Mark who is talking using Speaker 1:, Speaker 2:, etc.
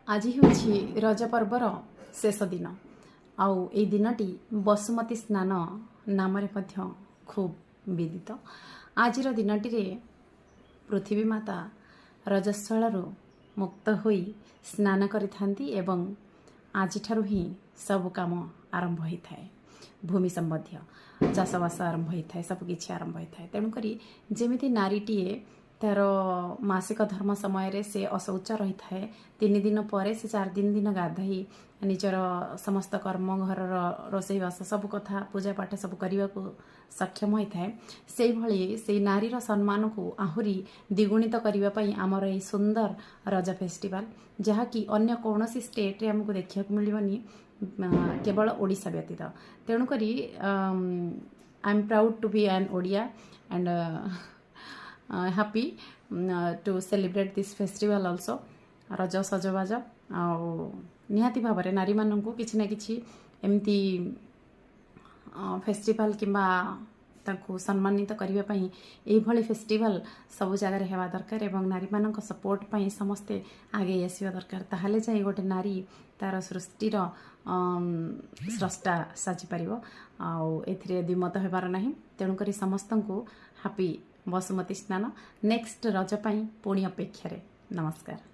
Speaker 1: आज हूँ रज पर्वर शेष दिन आउ ए दिनटी बसुमती स्नान नाम खूब विदित। आज दिनटी पृथ्वी माता रजस्वल मुक्त होई स्नान करिथांती एवं आज ही सब काम आरंभ होता है। भूमि संबंधी चाषबास आरंभ होता है, सबकि आरंभ होता है। तेणुक जमी नारीटीए तार मासिक धर्म समय से अशौच रही है, 3 दिन पर से 4 दिन गाधई निजर समस्त कर्म घर रोसईवास सब कथा पूजा पाठ सब करने को सक्षम होता है। से भली से नारीर सम्मान को आहुरी द्विगुणित करने आमर ये सुंदर रज फेस्टिवल जहाँकि अन्य कौन स्टेट रे हमको देखा मिलनी केवल ओडिशा व्यतीत। तेणुक I am proud to be an Odia and happy to celebrate this festival also। रज सजबाज निहाती भाव में नारी मानू किसी ना कि एमती फेस्टिवल किंबा ताकू सम्मानित करने यही फेस्टिवल सब जगह होगा दरकार एवं नारी मान सपोर्ट पाई समस्ते आगे आसवा दरकार। ताहले जाए गोटे नारी तार सृष्टिर स्रष्टा साजिपार आउ द्विमत होबार ना। तेणुक समस्त को हैप्पी बसुमती स्नान। नेक्स्ट रज पाई पुणी अपेक्षा। नमस्कार।